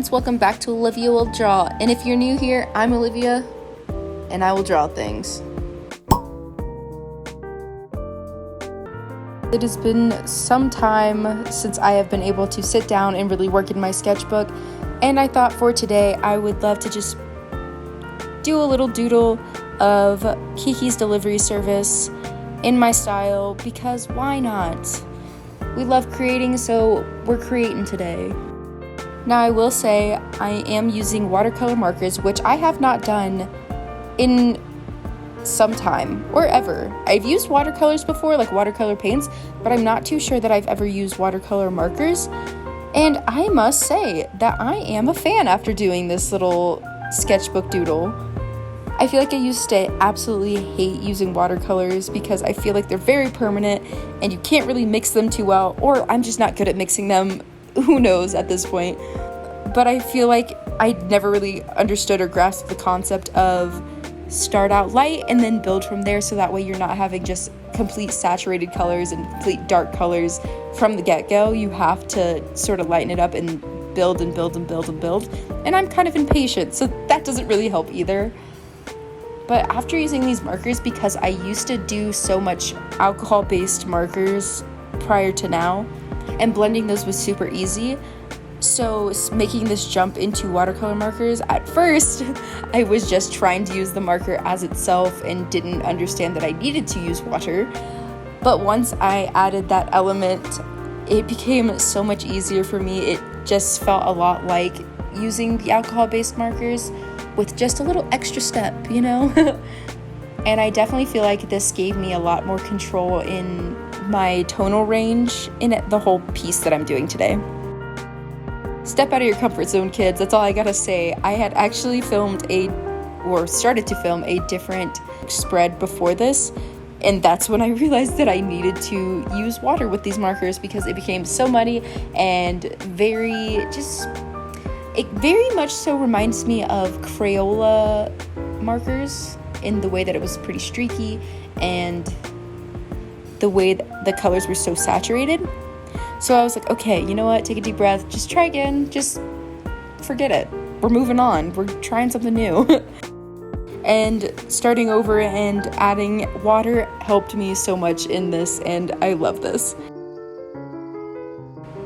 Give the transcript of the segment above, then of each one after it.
friends, welcome back to Olivia Will Draw. And if you're new here, I'm Olivia, and I will draw things. It has been some time since I have been able to sit down and really work in my sketchbook, and I thought for today I would love to just do a little doodle of Kiki's delivery service in my style, because why not? We love creating, so we're creating today. Now I will say I am using watercolor markers, which I have not done in some time or ever. I've used watercolors before, like watercolor paints, but I'm not too sure that I've ever used watercolor markers. And I must say that I am a fan after doing this little sketchbook doodle. I feel like I used to absolutely hate using watercolors because I feel like they're very permanent and you can't really mix them too well, or I'm just not good at mixing them. Who knows at this point? But I feel like I never really understood or grasped the concept of start out light and then build from there, so that way you're not having just complete saturated colors and complete dark colors from the get-go. You have to sort of lighten it up and build and build and build and build. And I'm kind of impatient, so that doesn't really help either. But after using these markers, because I used to do so much alcohol-based markers prior to now, and blending those was super easy, so making this jump into watercolor markers, at first I was just trying to use the marker as itself and didn't understand that I needed to use water. But once I added that element, it became so much easier for me. It just felt a lot like using the alcohol-based markers with just a little extra step, you know? And I definitely feel like this gave me a lot more control in my tonal range in the whole piece that I'm doing today. Step out of your comfort zone, kids. That's all I gotta say. I had actually started to film a different spread before this, and that's when I realized that I needed to use water with these markers because it became so muddy and it very much so reminds me of Crayola markers in the way that it was pretty streaky and the way that the colors were so saturated. So I was like, okay, you know what? Take a deep breath. Just try again. Just forget it. We're moving on. We're trying something new. And starting over and adding water helped me so much in this, and I love this.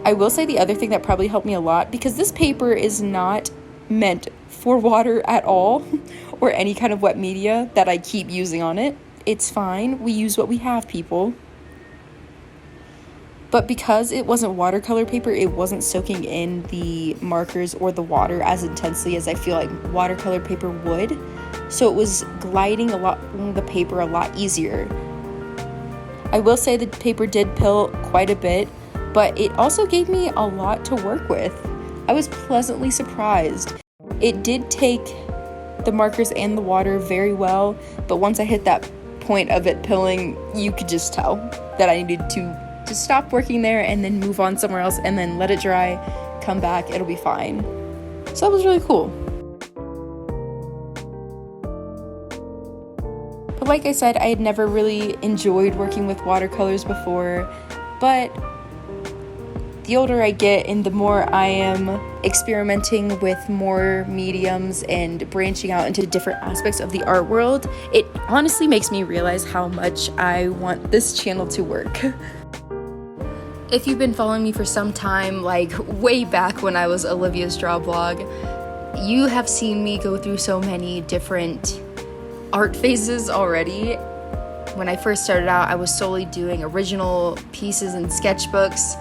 I will say the other thing that probably helped me a lot, because this paper is not meant for water at all, or any kind of wet media that I keep using on it. It's fine. We use what we have, people. But because it wasn't watercolor paper, it wasn't soaking in the markers or the water as intensely as I feel like watercolor paper would. So it was gliding the paper a lot easier. I will say the paper did pill quite a bit, but it also gave me a lot to work with. I was pleasantly surprised. It did take the markers and the water very well, but once I hit that point of it pilling, you could just tell that I needed to stop working there and then move on somewhere else and then let it dry, come back, it'll be fine. So that was really cool. But like I said, I had never really enjoyed working with watercolors before, but the older I get and the more I am experimenting with more mediums and branching out into different aspects of the art world, it honestly makes me realize how much I want this channel to work. If you've been following me for some time, like way back when I was Olivia's Draw Blog, you have seen me go through so many different art phases already. When I first started out, I was solely doing original pieces and sketchbooks.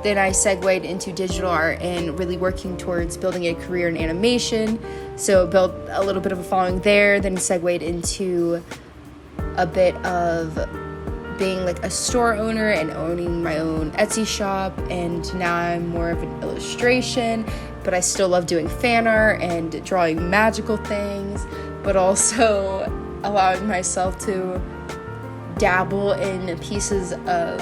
Then I segued into digital art and really working towards building a career in animation. So built a little bit of a following there, then segued into a bit of being like a store owner and owning my own Etsy shop, and now I'm more of an illustration, but I still love doing fan art and drawing magical things, but also allowing myself to dabble in pieces of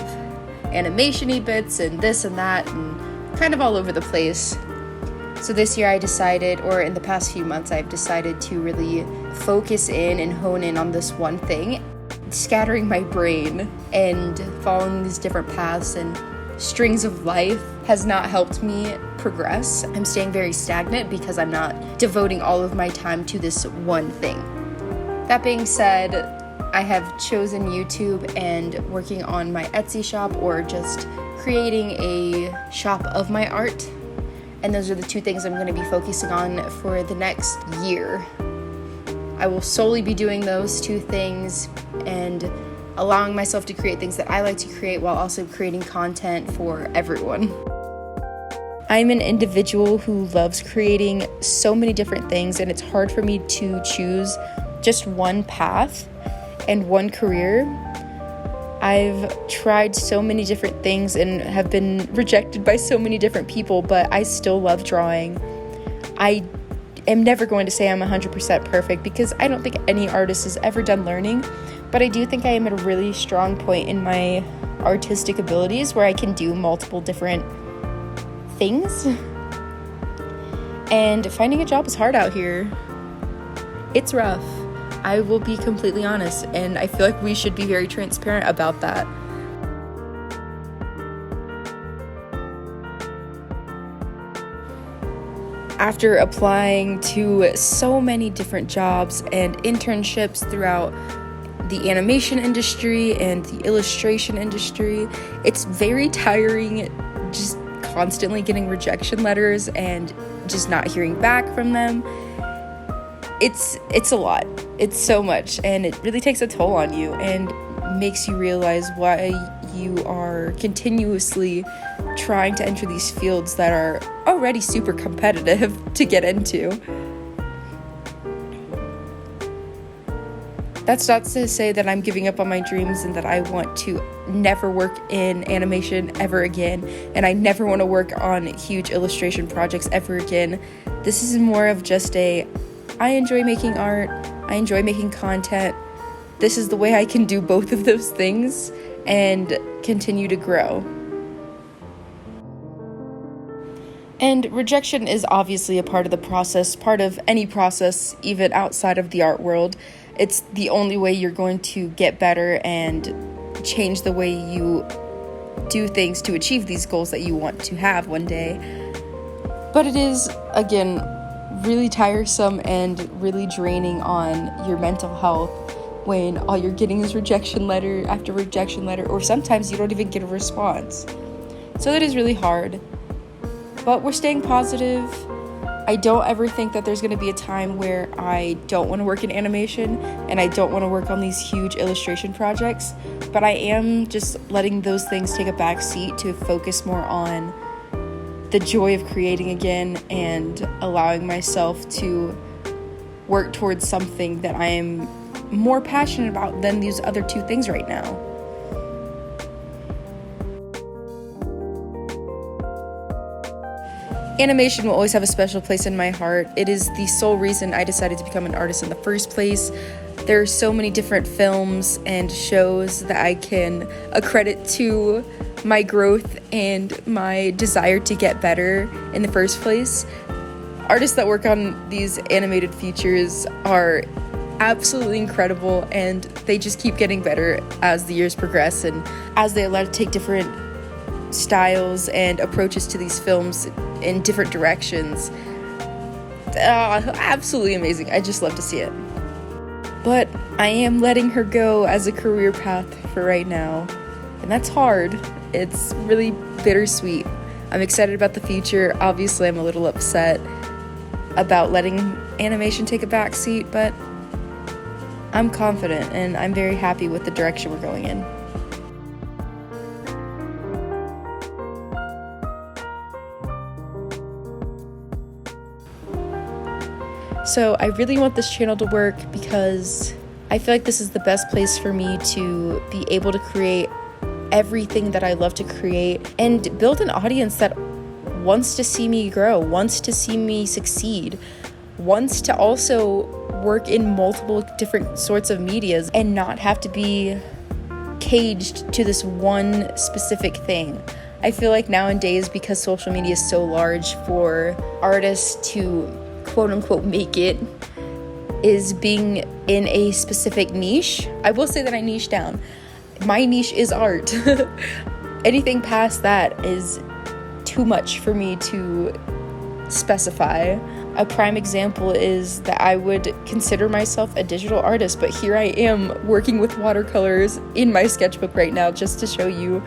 animation-y bits and this and that and kind of all over the place. So this year I decided, or in the past few months, I've decided to really focus in and hone in on this one thing, scattering my brain and following these different paths and strings of life has not helped me progress. I'm staying very stagnant because I'm not devoting all of my time to this one thing. That being said, I have chosen YouTube and working on my Etsy shop, or just creating a shop of my art. And those are the two things I'm going to be focusing on for the next year. I will solely be doing those two things and allowing myself to create things that I like to create while also creating content for everyone. I'm an individual who loves creating so many different things, and it's hard for me to choose just one path and one career. I've tried so many different things and have been rejected by so many different people, but I still love drawing. I am never going to say I'm 100% perfect because I don't think any artist is ever done learning, but I do think I am at a really strong point in my artistic abilities where I can do multiple different things. And finding a job is hard out here. It's rough. I will be completely honest, and I feel like we should be very transparent about that. After applying to so many different jobs and internships throughout the animation industry and the illustration industry, it's very tiring just constantly getting rejection letters and just not hearing back from them. It's a lot. It's so much, and it really takes a toll on you and makes you realize why you are continuously trying to enter these fields that are already super competitive to get into. That's not to say that I'm giving up on my dreams and that I want to never work in animation ever again, and I never want to work on huge illustration projects ever again. This is more of just I enjoy making art, I enjoy making content. This is the way I can do both of those things and continue to grow. And rejection is obviously a part of the process, part of any process, even outside of the art world. It's the only way you're going to get better and change the way you do things to achieve these goals that you want to have one day. But it is, again, really tiresome and really draining on your mental health when all you're getting is rejection letter after rejection letter, or sometimes you don't even get a response. So that is really hard. But we're staying positive. I don't ever think that there's going to be a time where I don't want to work in animation and I don't want to work on these huge illustration projects, but I am just letting those things take a back seat to focus more on the joy of creating again and allowing myself to work towards something that I am more passionate about than these other two things right now. Animation will always have a special place in my heart. It is the sole reason I decided to become an artist in the first place. There are so many different films and shows that I can accredit to my growth and my desire to get better in the first place. Artists that work on these animated features are absolutely incredible, and they just keep getting better as the years progress and as they allow to take different styles and approaches to these films in different directions. Absolutely amazing. I just love to see it. But I am letting her go as a career path for right now, and that's hard. It's really bittersweet. I'm excited about the future. Obviously, I'm a little upset about letting animation take a backseat, but I'm confident and I'm very happy with the direction we're going in. So I really want this channel to work because I feel like this is the best place for me to be able to create everything that I love to create and build an audience that wants to see me grow, wants to see me succeed, wants to also work in multiple different sorts of medias and not have to be caged to this one specific thing. I feel like nowadays, because social media is so large, for artists to quote unquote make it is being in a specific niche. I will say that I niche down. My niche is art. Anything past that is too much for me to specify. A prime example is that I would consider myself a digital artist, but here I am working with watercolors in my sketchbook right now, just to show you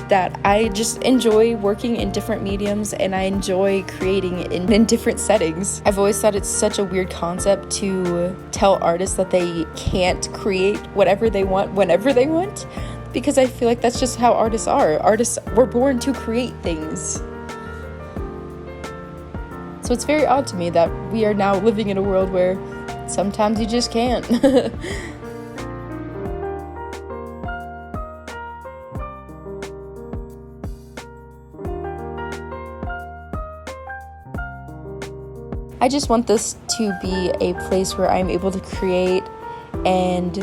that I just enjoy working in different mediums and I enjoy creating in different settings. I've always thought it's such a weird concept to tell artists that they can't create whatever they want whenever they want, because I feel like that's just how artists are. Artists were born to create things. So it's very odd to me that we are now living in a world where sometimes you just can't. I just want this to be a place where I'm able to create and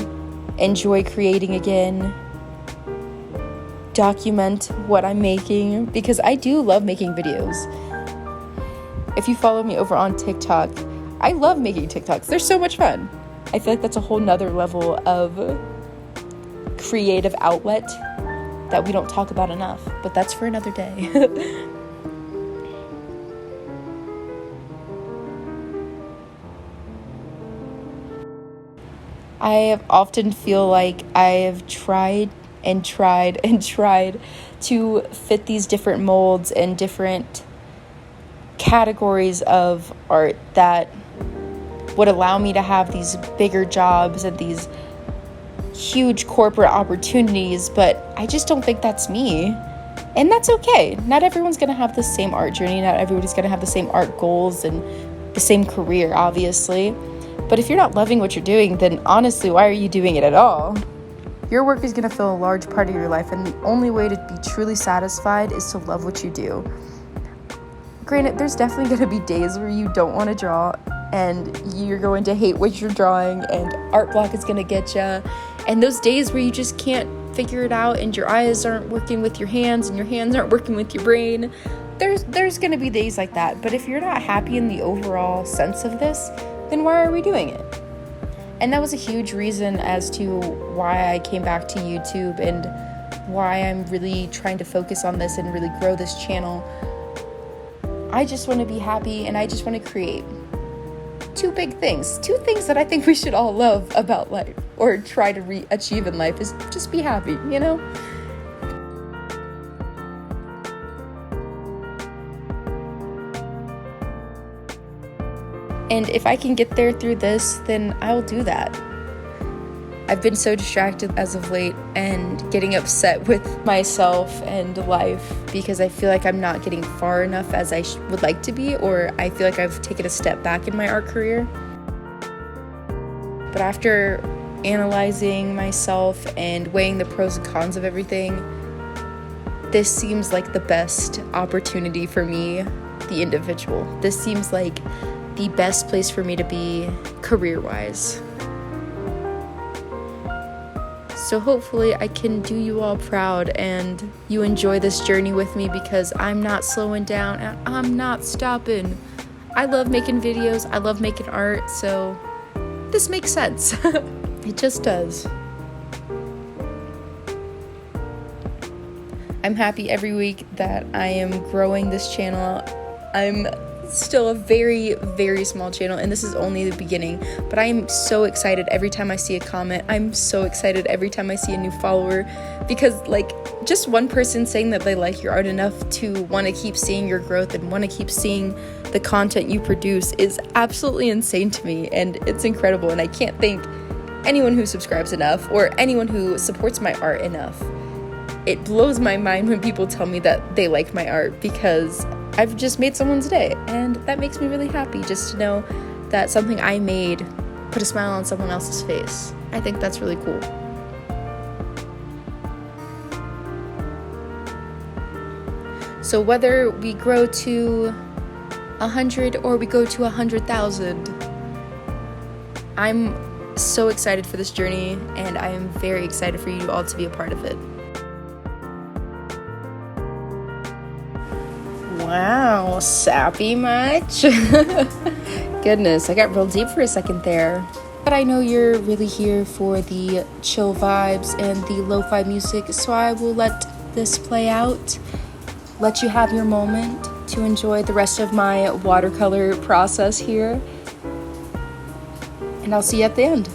enjoy creating again, document what I'm making, because I do love making videos. If you follow me over on TikTok, I love making TikToks. They're so much fun. I feel like that's a whole nother level of creative outlet that we don't talk about enough, but that's for another day. I often feel like I have tried and tried and tried to fit these different molds and different categories of art that would allow me to have these bigger jobs and these huge corporate opportunities, but I just don't think that's me. And that's okay. Not everyone's going to have the same art journey. Not everybody's going to have the same art goals and the same career, obviously. But if you're not loving what you're doing, then honestly, why are you doing it at all? Your work is going to fill a large part of your life, and the only way to be truly satisfied is to love what you do. Granted, there's definitely going to be days where you don't want to draw, and you're going to hate what you're drawing, and art block is going to get you. And those days where you just can't figure it out, and your eyes aren't working with your hands, and your hands aren't working with your brain, there's going to be days like that. But if you're not happy in the overall sense of this, then why are we doing it? And that was a huge reason as to why I came back to YouTube and why I'm really trying to focus on this and really grow this channel. I just want to be happy and I just want to create. Two things that I think we should all love about life or try to achieve in life is just be happy, you know? And if I can get there through this, then I'll do that. I've been so distracted as of late and getting upset with myself and life because I feel like I'm not getting far enough as I would like to be, or I feel like I've taken a step back in my art career. But after analyzing myself and weighing the pros and cons of everything, this seems like the best opportunity for me, the individual. This seems like the best place for me to be career-wise. So hopefully I can do you all proud and you enjoy this journey with me, because I'm not slowing down and I'm not stopping. I love making videos, I love making art, so this makes sense. It just does. I'm happy every week that I am growing this channel. I'm still a very, very small channel, and this is only the beginning, but I'm so excited every time I see a comment. I'm so excited every time I see a new follower, because like just one person saying that they like your art enough to want to keep seeing your growth and want to keep seeing the content you produce is absolutely insane to me, and it's incredible. And I can't thank anyone who subscribes enough or anyone who supports my art enough. It blows my mind when people tell me that they like my art, because I've just made someone's day, and that makes me really happy just to know that something I made put a smile on someone else's face. I think that's really cool. So whether we grow to 100 or we go to 100,000, I'm so excited for this journey, and I am very excited for you all to be a part of it. Wow, sappy much? Goodness, I got real deep for a second there. But I know you're really here for the chill vibes and the lo-fi music, so I will let this play out. let you have your moment to enjoy the rest of my watercolor process here. And I'll see you at the end.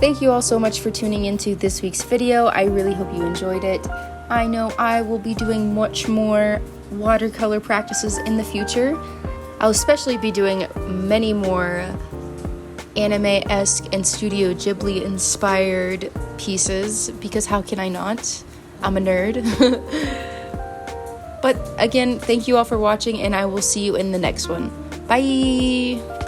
Thank you all so much for tuning into this week's video. I really hope you enjoyed it. I know I will be doing much more watercolor practices in the future. I'll especially be doing many more anime-esque and Studio Ghibli inspired pieces, because how can I not? I'm a nerd. But again, thank you all for watching, and I will see you in the next one. Bye!